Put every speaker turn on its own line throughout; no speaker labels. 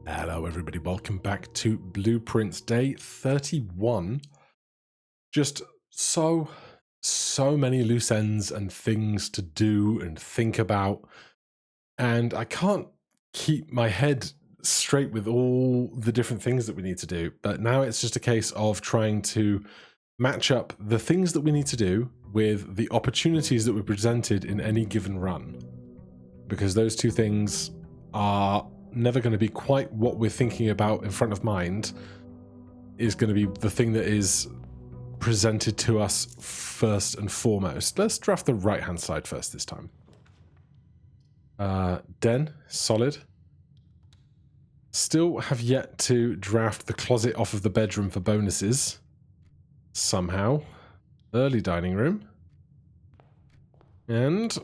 Hello everybody, welcome back to Blueprints Day 31. Just so many loose ends and things to do and think about, and I can't keep my head straight with all the different things that we need to do, but now it's just a case of trying to match up the things that we need to do with the opportunities that were presented in any given run, because those two things are never going to be quite what we're thinking about in front of mind. Is going to be the thing that is presented to us first and foremost. Let's draft the right hand side first this time. Den, solid. Still have yet to draft the closet off of the bedroom for bonuses. Somehow. Early dining room. And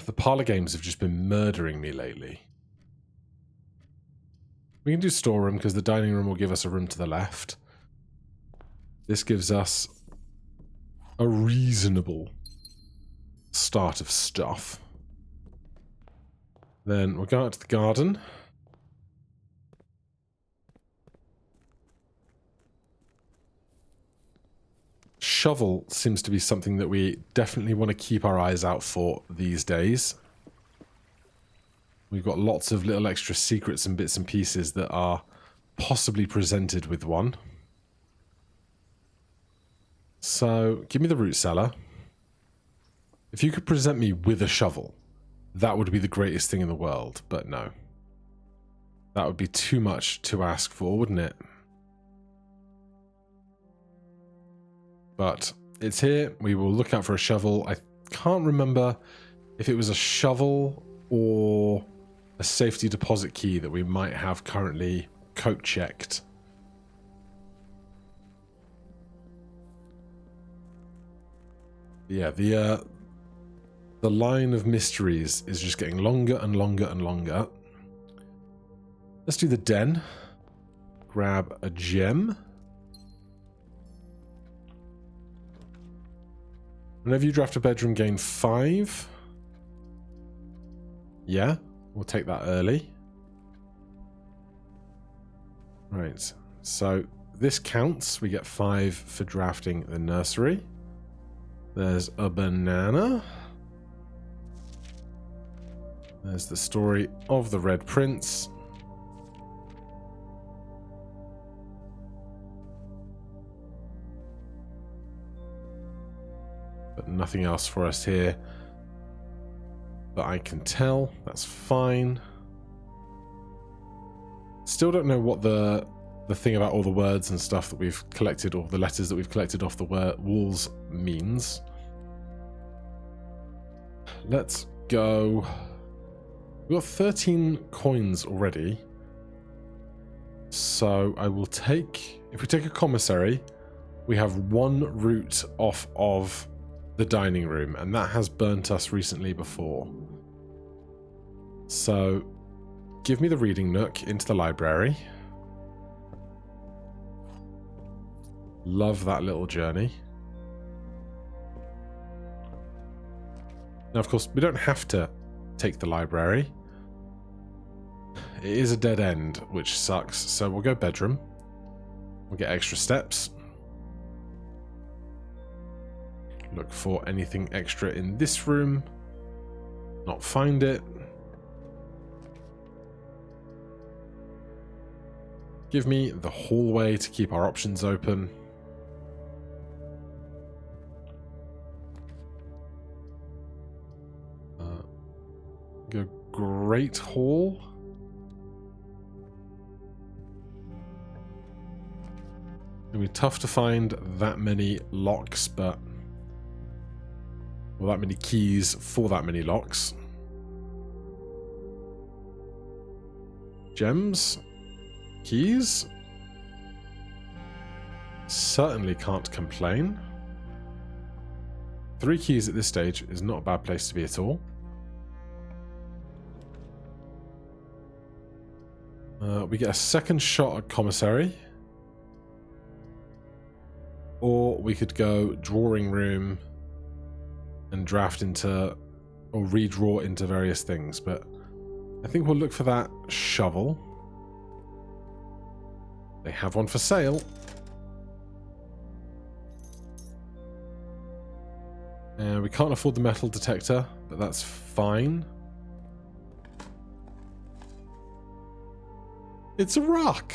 the parlor games have just been murdering me lately. We can do storeroom because the dining room will give us a room to the left. This gives us a reasonable start of stuff. Then we'll go out to the garden. Shovel seems to be something that we definitely want to keep our eyes out for these days. We've got lots of little extra secrets and bits and pieces that are possibly presented with one. So, give me the root cellar. If you could present me with a shovel, that would be the greatest thing in the world, but no. That would be too much to ask for, wouldn't it? But it's here. We will look out for a shovel. I can't remember if it was a shovel or a safety deposit key that we might have currently code checked. Yeah, the line of mysteries is just getting longer and longer and longer. Let's do the den. Grab a gem. Whenever you draft a bedroom, gain 5. Yeah, we'll take that early. Right, so this counts. We get 5 for drafting the nursery. There's a banana. There's the story of the Red Prince. But nothing else for us here that I can tell. That's fine. Still don't know what the thing about all the words and stuff that we've collected, or the letters that we've collected off the walls means. Let's go. We've got 13 coins already. So I will take, if we take a commissary, we have 1 route off of the dining room, and that has burnt us recently before. So give me the reading nook into the library. Love that little journey. Now, of course, we don't have to take the library. It is a dead end, which sucks, so we'll go bedroom. We'll get extra steps. Look for anything extra in this room. Not find it. Give me the hallway to keep our options open. Go Great Hall. It'll be tough to find that many locks, but... well, that many keys for that many locks. Gems? Keys? Certainly can't complain. 3 keys at this stage is not a bad place to be at all. We get a second shot at commissary. Or we could go drawing room and draft into or redraw into various things, but I think we'll look for that shovel. They have one for sale. We can't afford the metal detector, but that's fine. It's a rock.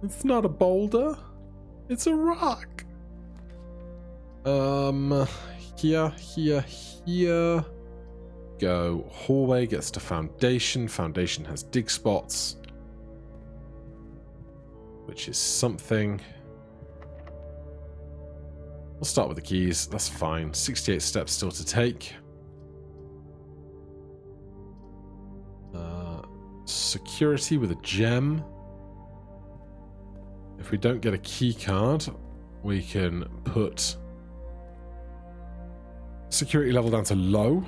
It's not a boulder. It's a rock. Here. Go. Hallway gets to foundation. Foundation has dig spots, which is something. We'll start with the keys. That's fine. 68 steps still to take. Security with a gem. If we don't get a key card, we can put security level down to low.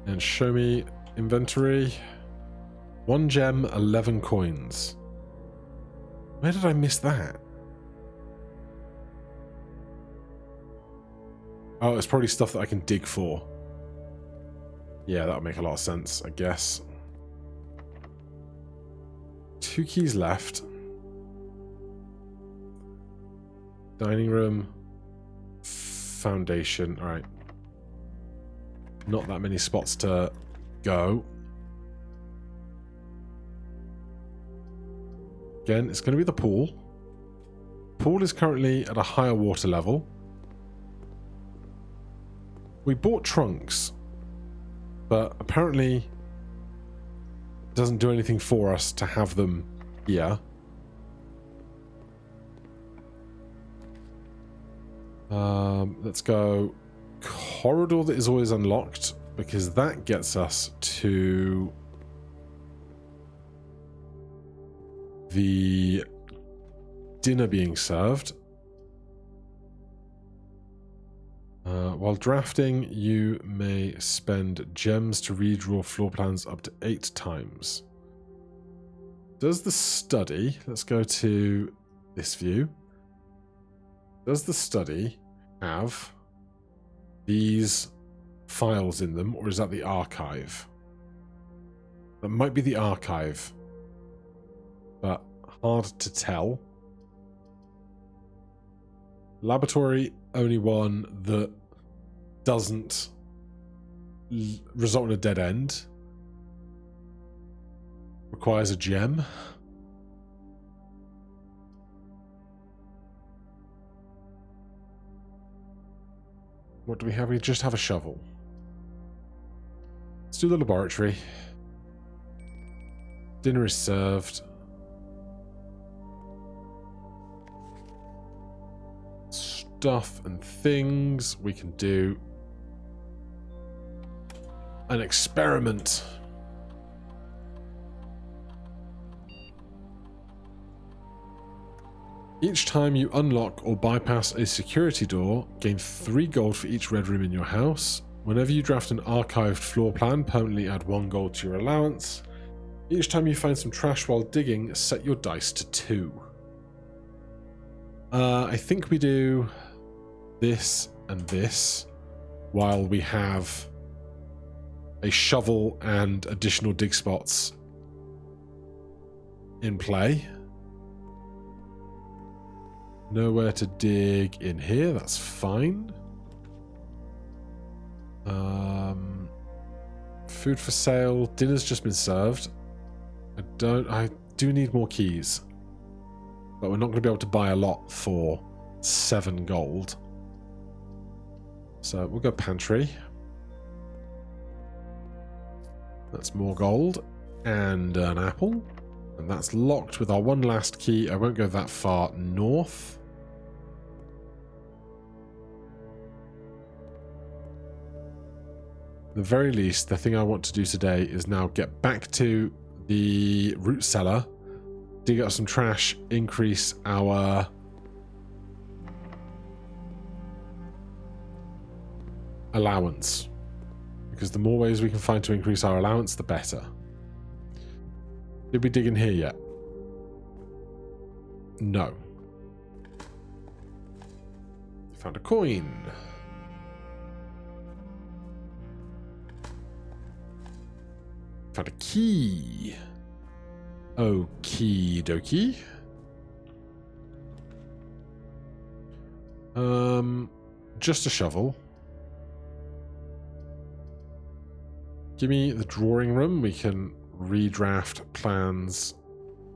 And show me inventory. 1 gem, 11 coins. Where did I miss that? Oh, it's probably stuff that I can dig for. Yeah, that would make a lot of sense, I guess. 2 keys left. Dining room. Foundation. Alright. Not that many spots to go. Again, it's going to be the pool. Pool is currently at a higher water level. We bought trunks, but apparently it doesn't do anything for us to have them here. Let's go corridor that is always unlocked, because that gets us to the dinner being served. While drafting, you may spend gems to redraw floor plans up to 8 times. Does the study, let's go to this view. Does the study have these files in them, or is that the archive? That might be the archive, but hard to tell. Laboratory, only one that doesn't result in a dead end. Requires a gem. What do we have? We just have a shovel. Let's do the laboratory. Dinner is served. Stuff and things. We can do an experiment. Each time you unlock or bypass a security door, gain 3 gold for each red room in your house. Whenever you draft an archived floor plan, permanently add 1 gold to your allowance. Each time you find some trash while digging, set your dice to 2. I think we do this and this while we have a shovel and additional dig spots in play. Nowhere to dig in here, that's fine. Food for sale, dinner's just been served. I do need more keys, but we're not going to be able to buy a lot for 7 gold. So we'll go pantry. That's more gold and an apple, and that's locked with our one last key. I won't go that far north. At the very least, the thing I want to do today is now get back to the root cellar, dig up some trash, increase our allowance. Because the more ways we can find to increase our allowance, the better. Did we dig in here yet? No. Found a coin. Found a key. Okie dokie. Just a shovel. Give me the drawing room. We can redraft plans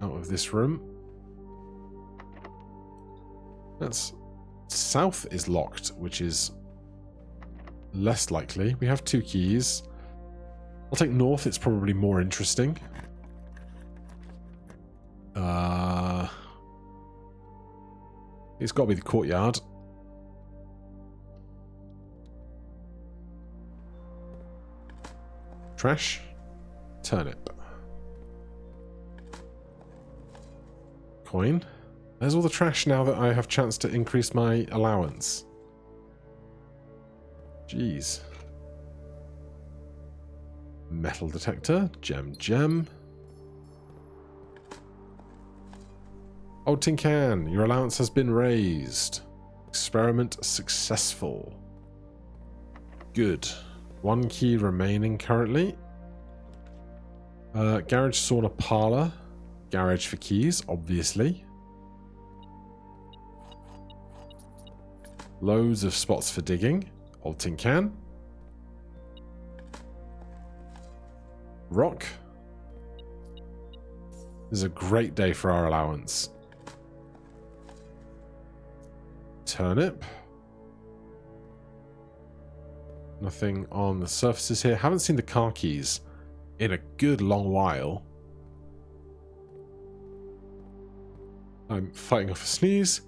out of this room. That's south is locked, which is less likely. We have 2 keys. I'll take north. It's probably more interesting. It's got to be the courtyard. Trash. Turnip. Coin. There's all the trash now that I have chance to increase my allowance. Jeez. Metal detector. Gem. Old tin can. Your allowance has been raised. Experiment successful. Good. 1 key remaining currently. Garage, sauna, parlor. Garage for keys, obviously. Loads of spots for digging. Old tin can. Rock. This is a great day for our allowance. Turnip. Nothing on the surfaces here. Haven't seen the car keys in a good long while. I'm fighting off a sneeze.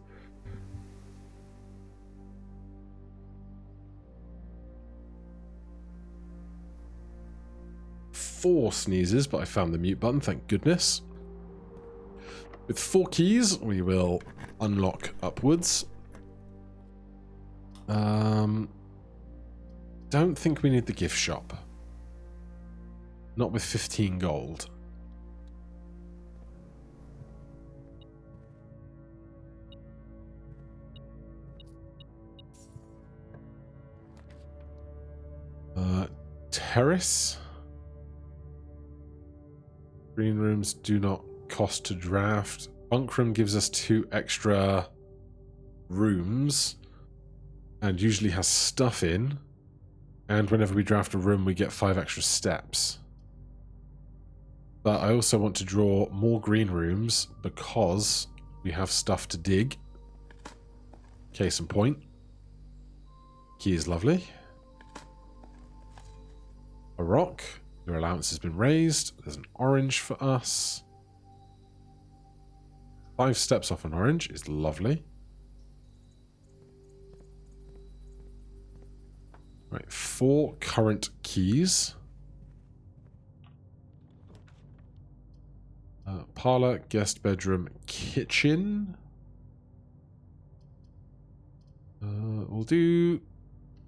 Four sneezes, but I found the mute button, thank goodness. With 4 keys, we will unlock upwards. Don't think we need the gift shop. Not with 15 gold. Terrace. Green rooms do not cost to draft. Bunk room gives us 2 extra rooms and usually has stuff in. And whenever we draft a room, we get 5 extra steps. But I also want to draw more green rooms because we have stuff to dig. Case in point. Key is lovely. A rock. Your allowance has been raised. There's an orange for us. 5 steps off an orange is lovely. Right, 4 current keys. Parlor, guest bedroom, kitchen. We'll do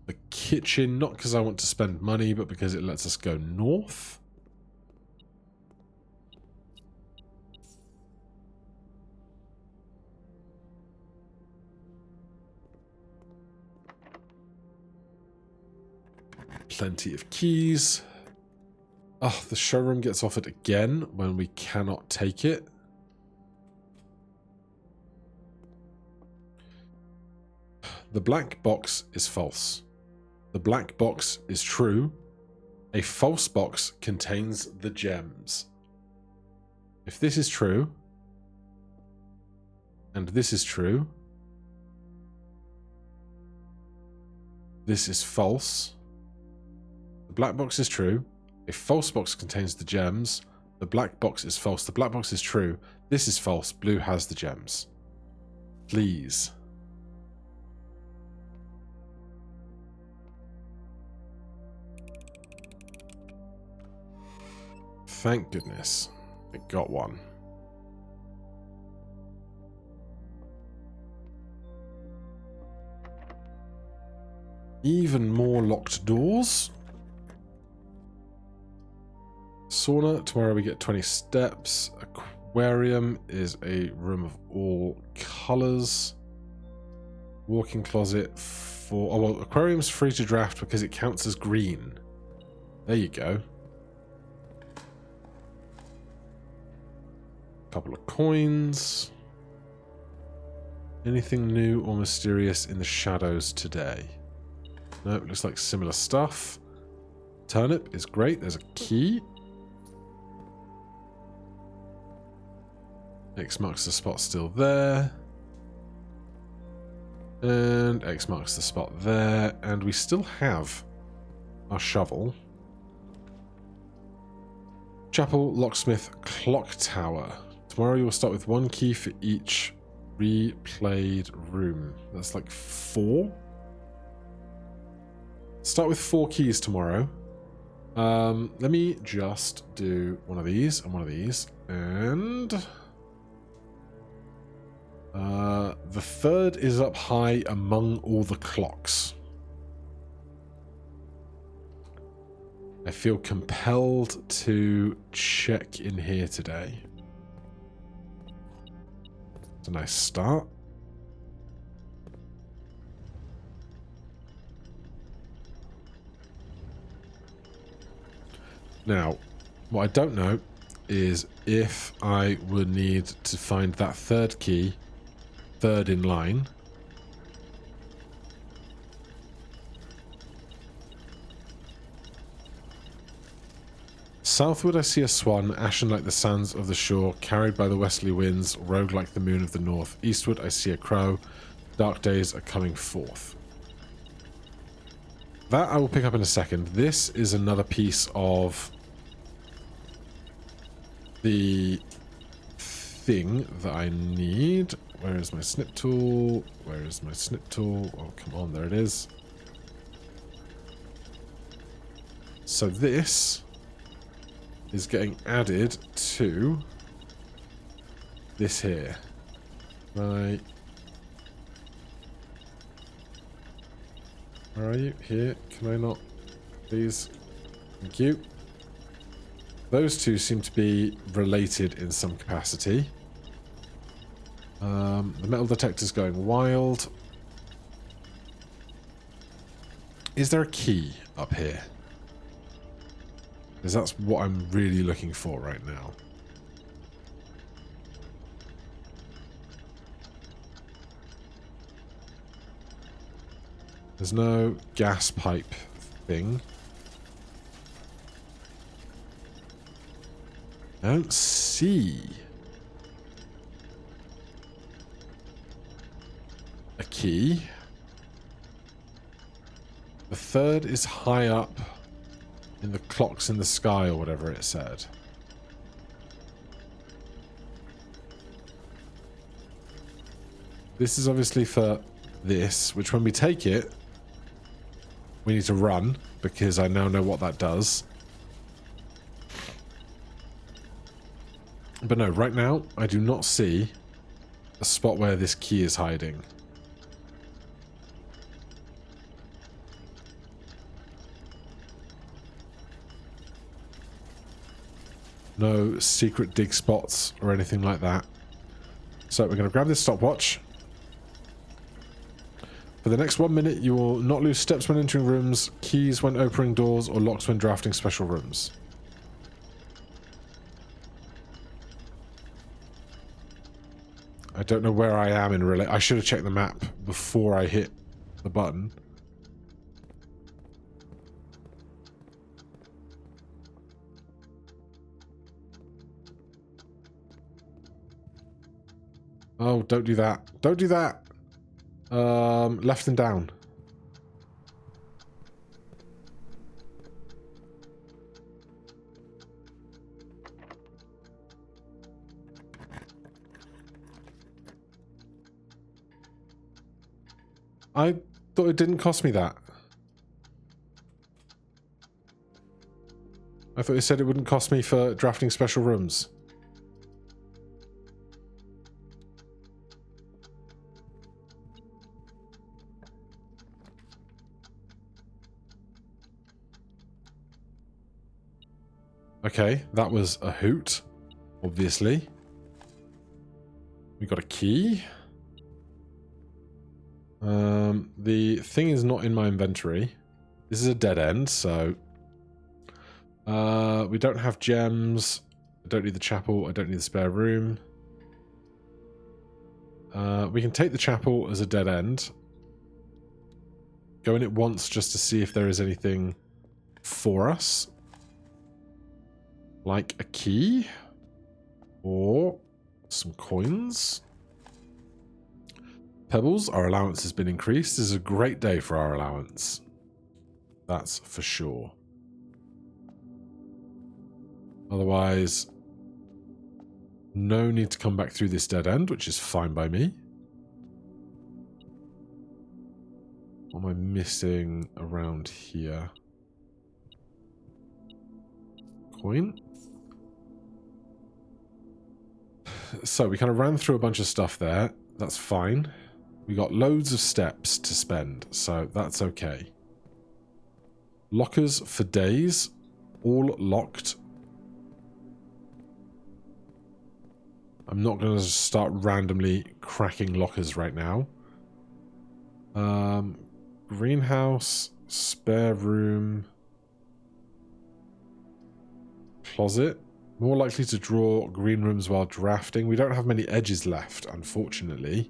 the kitchen, not because I want to spend money, but because it lets us go north. Plenty of keys. Oh, the showroom gets offered again when we cannot take it. The black box is false. The black box is true. A false box contains the gems. If this is true, and this is true, this is false. The black box is true. A false box contains the gems. The black box is false. The black box is true. This is false. Blue has the gems. Please. Thank goodness. It got one. Even more locked doors. Sauna. Tomorrow we get 20 steps. Aquarium is a room of all colours. Walk-in closet for... Oh, well, aquarium's free to draft because it counts as green. There you go. Couple of coins. Anything new or mysterious in the shadows today? No, it looks like similar stuff. Turnip is great. There's a key. X marks the spot still there. And X marks the spot there. And we still have our shovel. Chapel, locksmith, clock tower. Tomorrow you will start with 1 key for each replayed room. That's like 4. Start with 4 keys tomorrow. Let me just do one of these and one of these. And the third is up high among all the clocks. I feel compelled to check in here today. It's a nice start. Now, what I don't know is if I would need to find that third key, third in line. Southward I see a swan, ashen like the sands of the shore, carried by the westerly winds, rogue like the moon of the north. Eastward I see a crow, dark days are coming forth. That I will pick up in a second. This is another piece of the thing that I need. Where is my snip tool? Where is my snip tool? Oh, come on, there it is. So this is getting added to this here. Right. Where are you? Here. Can I not? Please. Thank you. Those two seem to be related in some capacity. The metal detector's going wild. Is there a key up here? Because that's what I'm really looking for right now. There's no gas pipe thing. I don't see a key. The third is high up in the clocks in the sky or whatever it said. This is obviously for this, which when we take it, we need to run, because I now know what that does. But no, right now, I do not see a spot where this key is hiding. No secret dig spots or anything like that. So we're going to grab this stopwatch. For the next 1 minute, you will not lose steps when entering rooms, keys when opening doors, or locks when drafting special rooms. I don't know where I am in relation. I should have checked the map before I hit the button. Oh, don't do that. Don't do that. Left and down. I thought it didn't cost me that. I thought it said it wouldn't cost me for drafting special rooms. Okay, that was a hoot, obviously. We got a key. The thing is not in my inventory. This is a dead end, so... we don't have gems. I don't need the chapel. I don't need the spare room. We can take the chapel as a dead end. Go in it once just to see if there is anything for us. Like a key. Or some coins. Pebbles, our allowance has been increased. This is a great day for our allowance. That's for sure. Otherwise, no need to come back through this dead end, which is fine by me. What am I missing around here? Coin. So we kind of ran through a bunch of stuff there. That's fine. We got loads of steps to spend, so that's okay. Lockers for days. All locked. I'm not going to start randomly cracking lockers right now. Greenhouse, spare room, closet. More likely to draw green rooms while drafting. We don't have many edges left, unfortunately.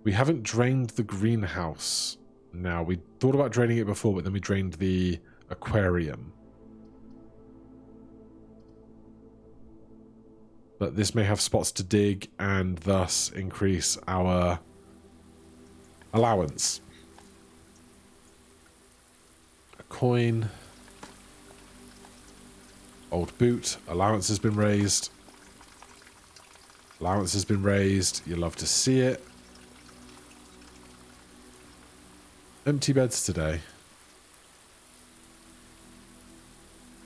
We haven't drained the greenhouse. Now, we thought about draining it before, but then we drained the aquarium. But this may have spots to dig and thus increase our allowance. A coin. Old boot. Allowance has been raised. Allowance has been raised. You love to see it. Empty beds today.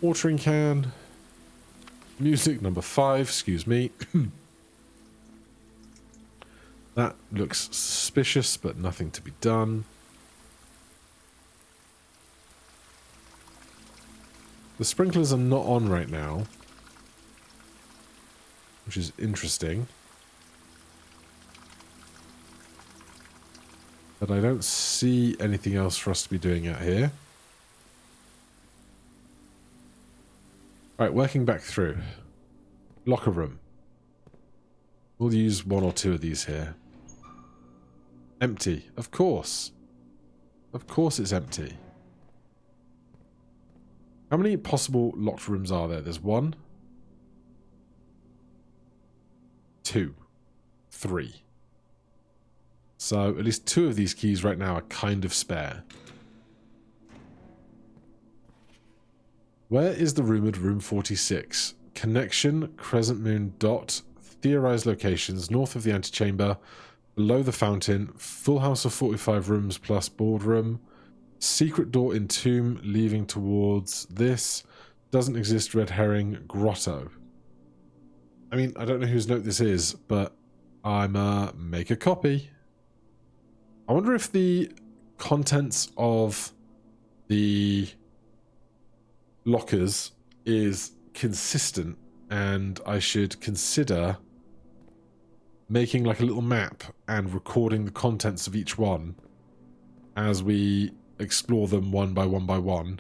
Watering can. Music number 5, excuse me. That looks suspicious, but nothing to be done. The sprinklers are not on right now, which is interesting. But I don't see anything else for us to be doing out here. Right, working back through. Locker room. We'll use 1 or 2 of these here. Empty, of course. Of course it's empty. How many possible locked rooms are there? There's 1, 2, 3. So at least 2 of these keys right now are kind of spare. Where is the rumoured room 46? Connection, crescent moon, dot, theorized locations, north of the antechamber, below the fountain, full house of 45 rooms plus boardroom, secret door in tomb leaving towards this, doesn't exist, red herring, grotto. I mean, I don't know whose note this is, but I'm make a copy. I wonder if the contents of the lockers is consistent and I should consider making like a little map and recording the contents of each one as we explore them one by one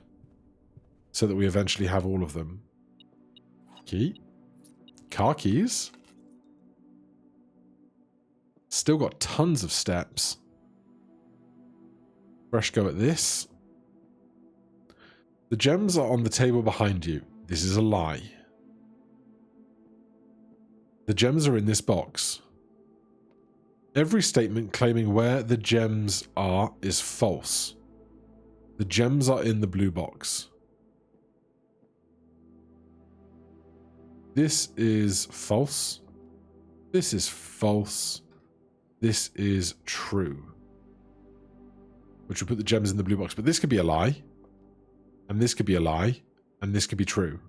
so that we eventually have all of them. Key. Car keys. Still got tons of steps. Fresh go at this. The gems are on the table behind you. This is a lie. The gems are in this box. Every statement claiming where the gems are is false. The gems are in the blue box. This is false. This is false. This is true. Which will put the gems in the blue box. But this could be a lie. And this could be a lie. And this could be true.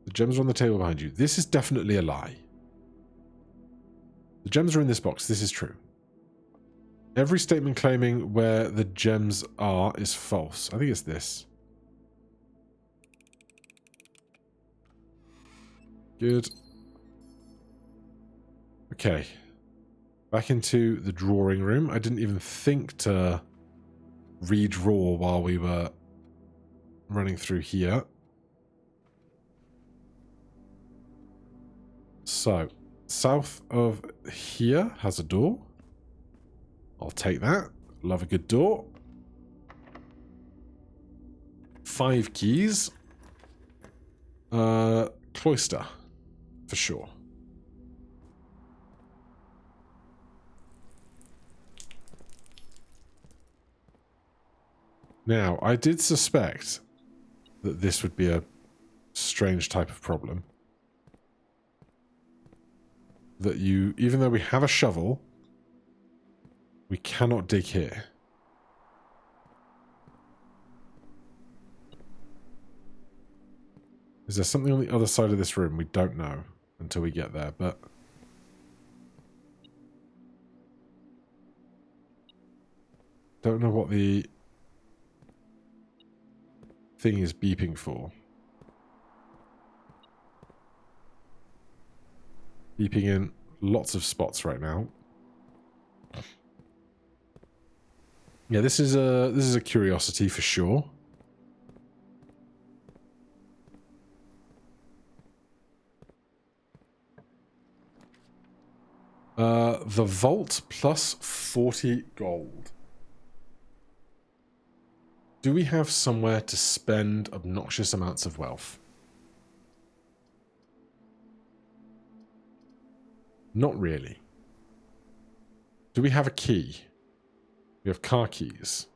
The gems are on the table behind you. This is definitely a lie. The gems are in this box. This is true. Every statement claiming where the gems are is false. I think it's this. Good. Okay. Back into the drawing room. I didn't even think to redraw while we were running through here. So, south of here has a door. I'll take that. Love a good door. 5 keys. Cloister, for sure. Now, I did suspect that this would be a strange type of problem. That you, even though we have a shovel, we cannot dig here. Is there something on the other side of this room? We don't know until we get there, but... don't know what the thing is beeping for. Beeping in lots of spots right now. Yeah, this is a curiosity for sure. The vault plus 40 gold. Do we have somewhere to spend obnoxious amounts of wealth? Not really. Do we have a key? We have car keys.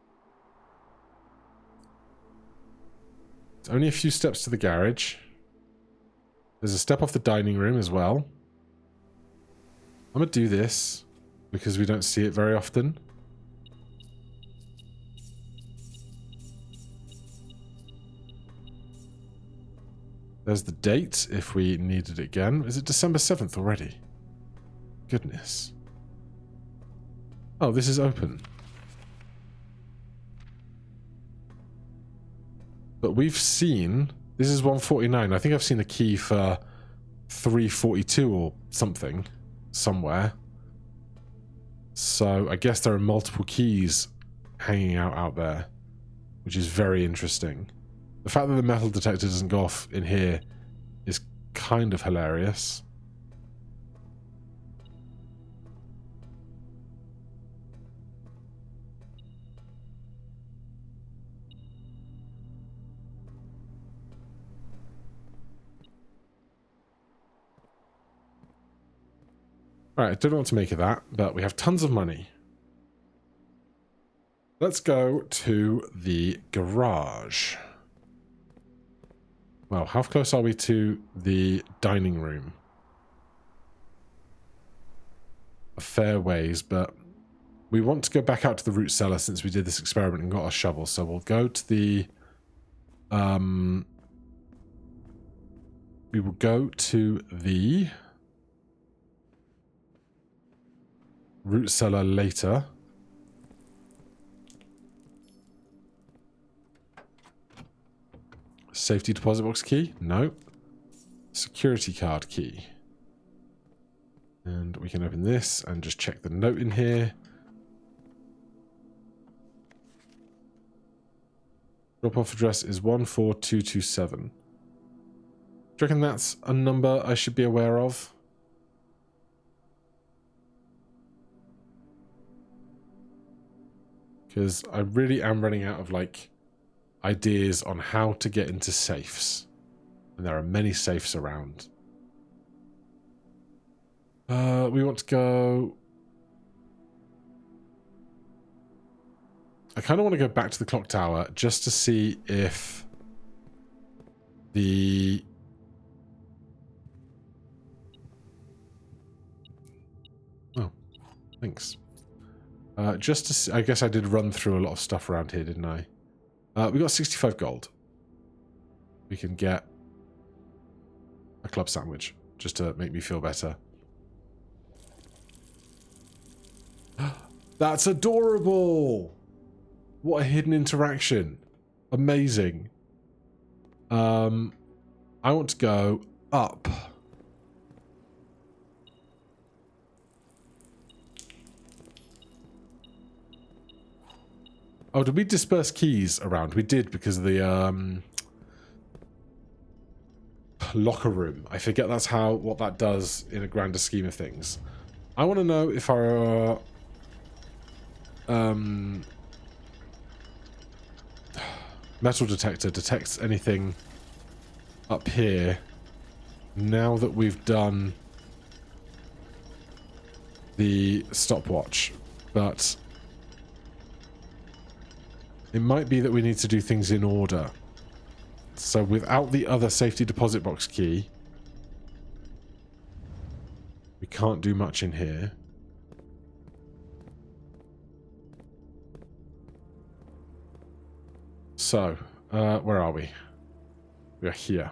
It's only a few steps to the garage. There's a step off the dining room as well. I'm going to do this because we don't see it very often. There's the date if we need it again. Is it December 7th already? Goodness. Oh, this is open. But we've seen... this is 149. I think I've seen a key for 342 or something. Somewhere. So I guess there are multiple keys hanging out there. Which is very interesting. The fact that the metal detector doesn't go off in here is kind of hilarious. Alright, I don't know what to make of that, but we have tons of money. Let's go to the garage. Well, how close are we to the dining room? A fair ways, but we want to go back out to the root cellar since we did this experiment and got our shovel. So we'll go to the... we will go to the... root cellar later. Safety deposit box key? No. Security card key. And we can open this and just check the note in here. Drop-off address is 14227. Do you reckon that's a number I should be aware of? Because I really am running out of, like, ideas on how to get into safes. And there are many safes around. We want to go... I kind of want to go back to the clock tower just to see if the... oh, thanks. Just to see, I guess I did run through a lot of stuff around here, didn't I? We got 65 gold. We can get a club sandwich, just to make me feel better. That's adorable. What a hidden interaction. Amazing. I want to go up. Oh, did we disperse keys around? We did because of the locker room. I forget that's what that does in a grander scheme of things. I want to know if our metal detector detects anything up here now that we've done the stopwatch, but it might be that we need to do things in order. So without the other safety deposit box key, we can't do much in here. So, where are we? We are here.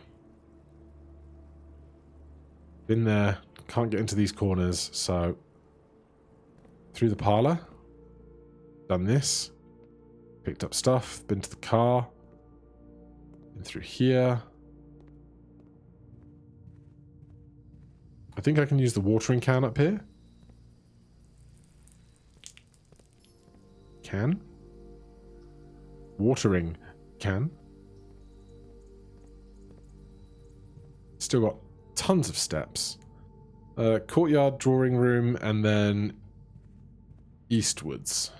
Been there. Can't get into these corners, so through the parlour. Done this. Picked up stuff. Been to the car. Been through here. I think I can use the watering can up here. Can? Watering can. Still got tons of steps. Courtyard, drawing room, and then eastwards.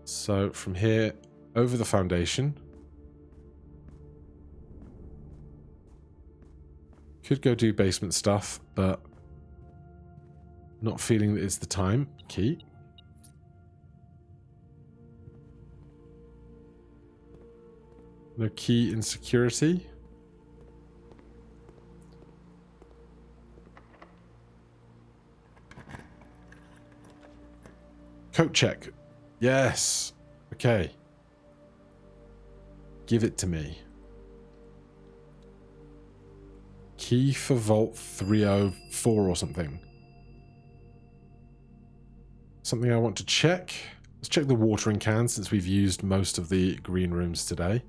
So from here, over the foundation. Could go do basement stuff, but not feeling that it's the time. Key. No key in security. Coat check. Yes. Okay. Give it to me. Key for Vault 304 or something. Something I want to check. Let's check the watering can since we've used most of the green rooms today.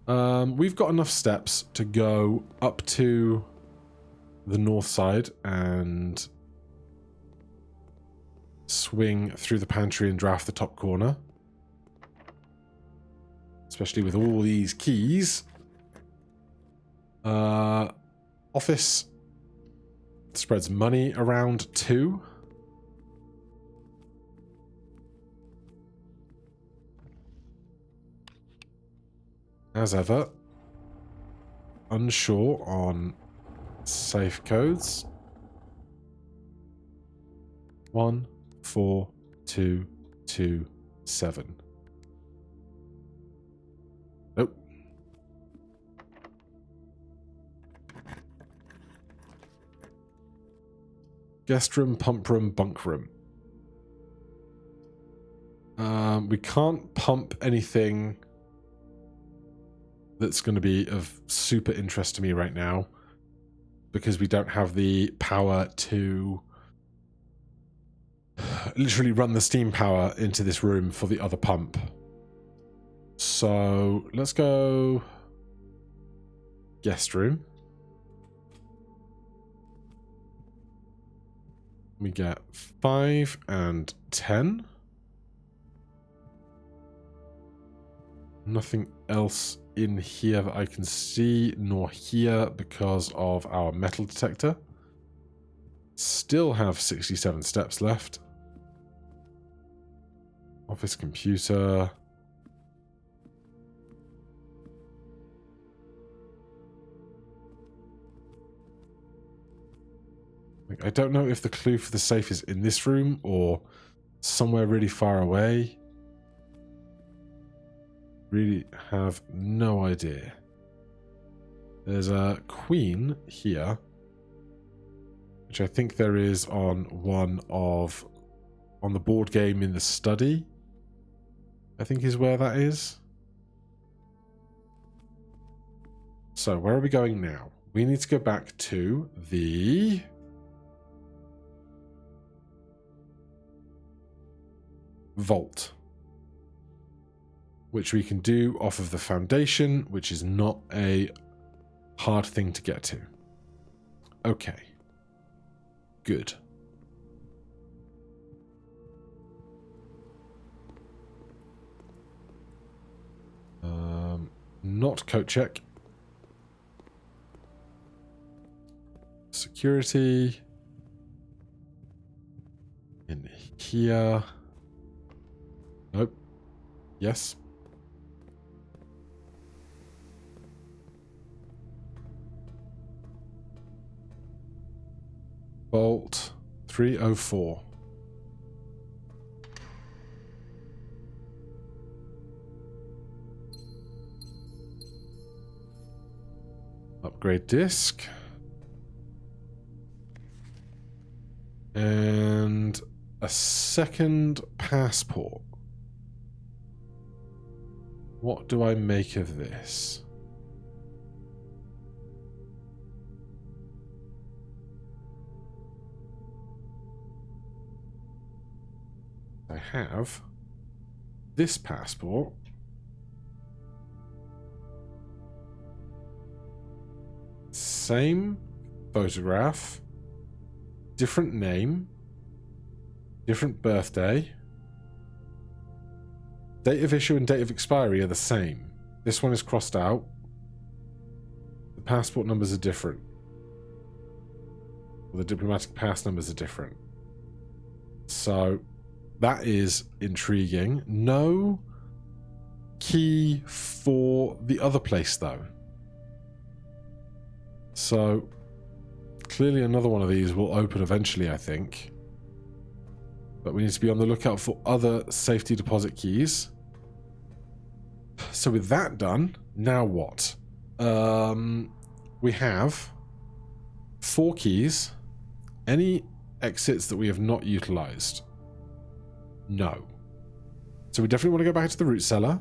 We've got enough steps to go up to the north side and swing through the pantry and draft the top corner. Especially with all these keys. Office spreads money around too. As ever, unsure on safe codes. 1, 4, 2, 2, 7. Nope. Guest room, pump room, bunk room. We can't pump anything that's going to be of super interest to me right now because we don't have the power to literally run the steam power into this room for the other pump. So let's go guest room. We get 5 and 10. Nothing else in here that I can see, nor here because of our metal detector. Still have 67 steps left. Office computer. I don't know if the clue for the safe is in this room or somewhere really far away. Really have no idea. There's a queen here, which I think there is on the board game in the study, I think is where that is. So where are we going now? We need to go back to the vault, which we can do off of the foundation, which is not a hard thing to get to. Okay. Good. Not coat check. Security. In here. Nope. Yes. Vault 304. Upgrade disk. And a second passport. What do I make of this? I have this passport. Same photograph, different name, different birthday. Date of issue and date of expiry are the same. This one is crossed out. The passport numbers are different. The diplomatic pass numbers are different. So that is intriguing. No key for the other place though. So clearly another one of these will open eventually, I think. But we need to be on the lookout for other safety deposit keys. So with that done, now what? We have 4 keys. Any exits that we have not utilized? No. So we definitely want to go back to the root cellar.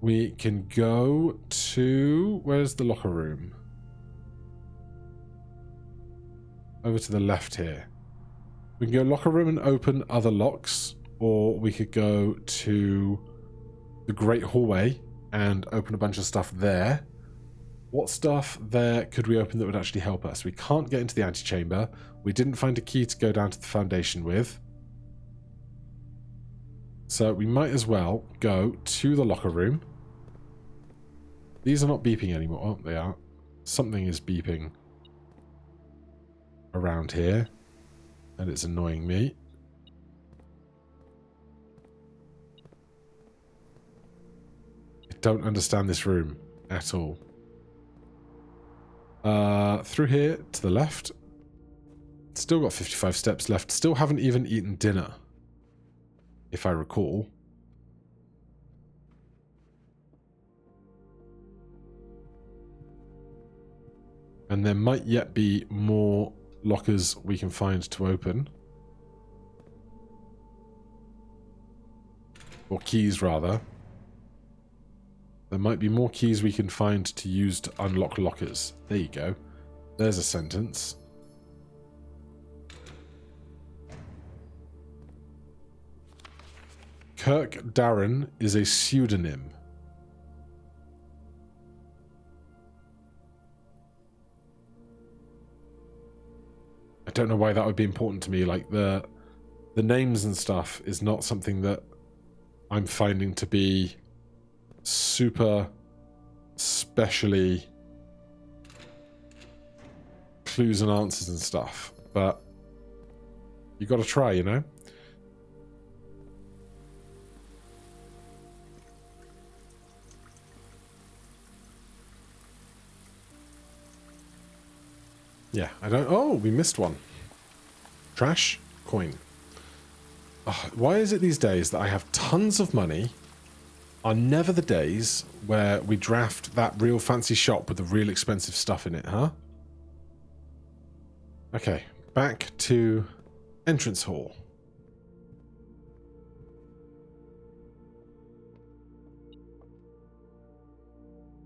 We can go to... Where's the locker room? Over to the left here. We can go locker room and open other locks, or we could go to the great hallway and open a bunch of stuff there. What stuff there could we open that would actually help us? We can't get into the antechamber. We didn't find a key to go down to the foundation with. So we might as well go to the locker room. These are not beeping anymore. Oh, they are. Something is beeping around here, and it's annoying me. I don't understand this room at all. Through here to the left. Still got 55 steps left. Still haven't even eaten dinner, if I recall. And there might yet be more lockers we can find to open. Or keys, rather. There might be more keys we can find to use to unlock lockers. There you go. There's a sentence. Kirk Darren is a pseudonym. I don't know why that would be important to me. Like the names and stuff is not something that I'm finding to be super specially clues and answers and stuff. But you got to try, you know? Yeah, I don't... Oh, we missed one. Trash. Coin. Oh, why is it these days that I have tons of money are never the days where we draft that real fancy shop with the real expensive stuff in it, huh? Okay, back to entrance hall.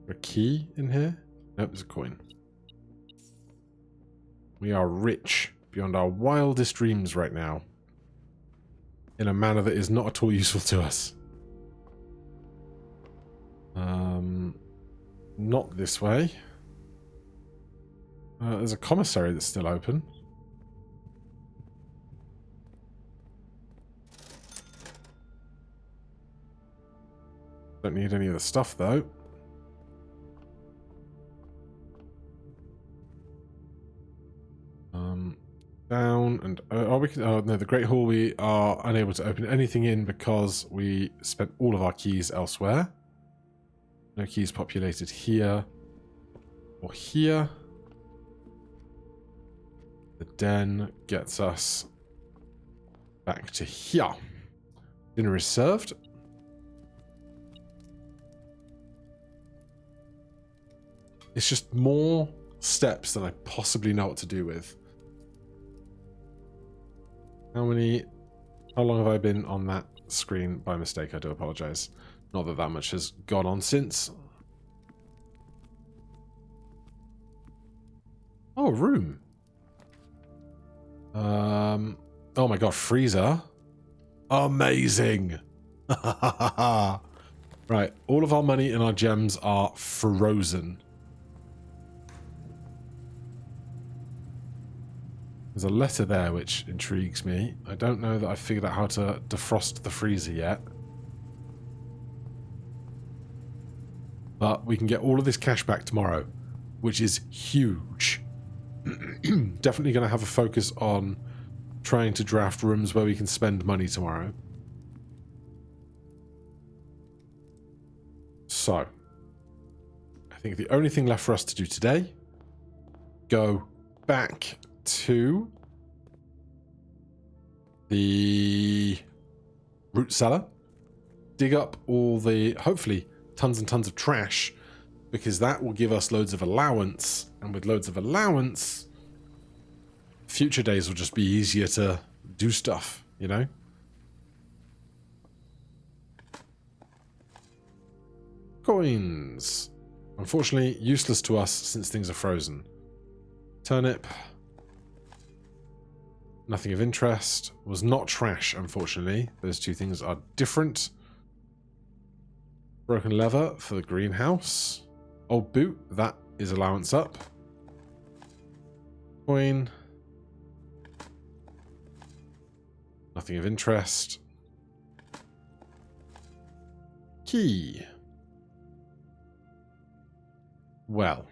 A key in here? Nope, there's a coin. We are rich beyond our wildest dreams right now. in a manner that is not at all useful to us. Not this way. There's a commissary that's still open. Don't need any of the stuff though. Down and we can. Oh no, the Great Hall we are unable to open anything in because we spent all of our keys elsewhere. No keys populated here or here. The den gets us back to here. Dinner is served. It's just more steps than I possibly know what to do with. How long have I been on that screen by mistake? I do apologize. Not that much has gone on since. Oh, a room. Oh my god, freezer. Amazing. Right, all of our money and our gems are frozen. There's a letter there which intrigues me. I don't know that I've figured out how to defrost the freezer yet. But we can get all of this cash back tomorrow, which is huge. Definitely going to have a focus on trying to draft rooms where we can spend money tomorrow. So, I think the only thing left for us to do today, go back to the root cellar, dig up all the, hopefully, tons and tons of trash, because that will give us loads of allowance, and with loads of allowance, future days will just be easier to do stuff, you know? Coins. Unfortunately, useless to us since things are frozen. Turnip. Nothing of interest. Was not trash, unfortunately. Those two things are different. Broken lever for the greenhouse. Old boot. That is allowance up. Coin. Nothing of interest. Key. Well.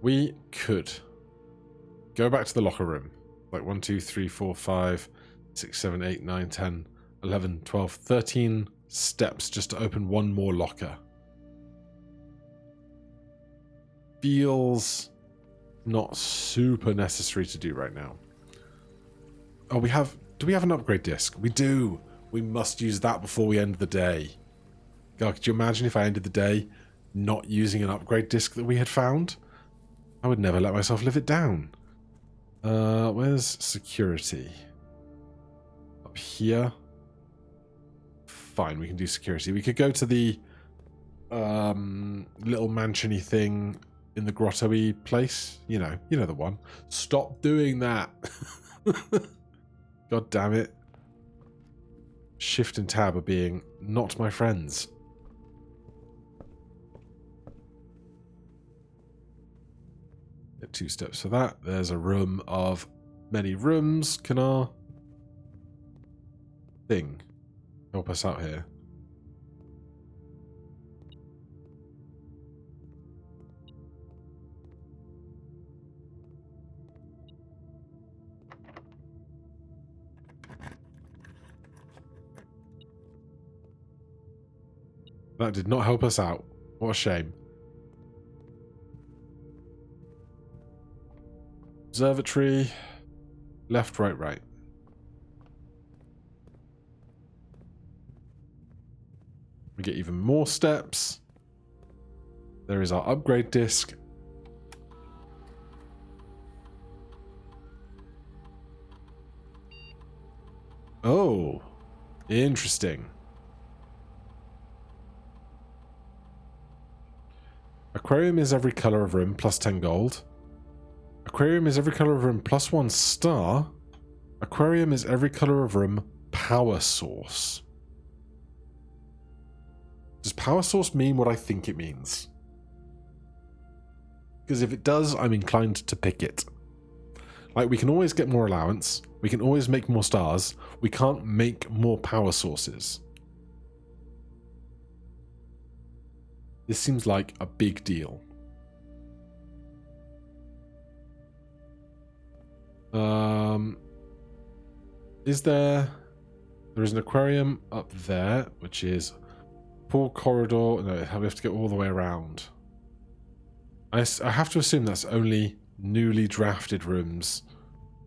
We could go back to the locker room. Like 1, 2, 3, 4, 5, 6, 7, 8, 9, 10, 11, 12, 13 steps just to open one more locker. Feels not super necessary to do right now. Oh, do we have an upgrade disc? We do. We must use that before we end the day. God, could you imagine if I ended the day not using an upgrade disc that we had found? I would never let myself live it down. Where's security? Up here. Fine, we can do security. We could go to the little mansion-y thing in the grotto-y place. You know the one. Stop doing that. God damn it. Shift and tab are being not my friends. Get 2 steps for that. There's a room of many rooms. Can our thing help us out here? That did not help us out. What a shame. Observatory. Left, right, right. We get even more steps. There is our upgrade disc. Oh, interesting. Aquarium is every color of room plus 10 gold. Aquarium is every color of room plus 1 star. Aquarium is every color of room. Power source. Does power source mean what I think it means? Because if it does, I'm inclined to pick it. Like, we can always get more allowance. We can always make more stars. We can't make more power sources. This seems like a big deal. Is there... There is an aquarium up there, which is pool corridor. No, we have to go all the way around. I have to assume that's only newly drafted rooms,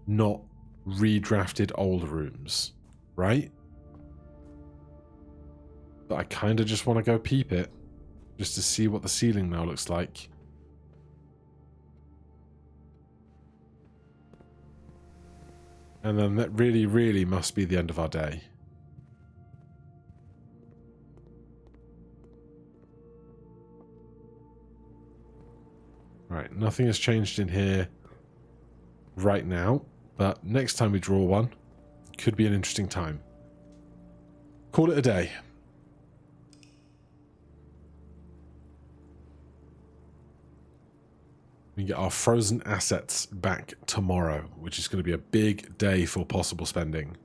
not redrafted old rooms, right? But I kind of just want to go peep it, just to see what the ceiling now looks like. And then that really, really must be the end of our day. Right, nothing has changed in here right now, but next time we draw one, could be an interesting time. Call it a day. We get our frozen assets back tomorrow, which is going to be a big day for possible spending.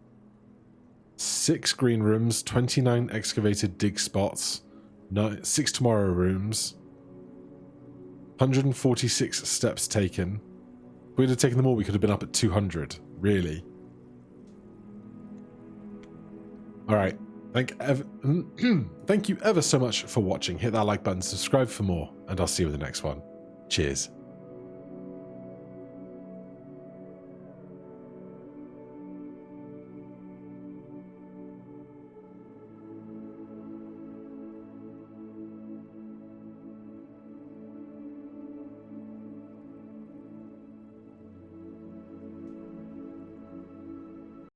6 green rooms, 29 excavated dig spots, 6 tomorrow rooms, 146 steps taken. If we'd have taken them all, we could have been up at 200, really. Alright, thank you ever so much for watching. Hit that like button, subscribe for more, and I'll see you in the next one. Cheers.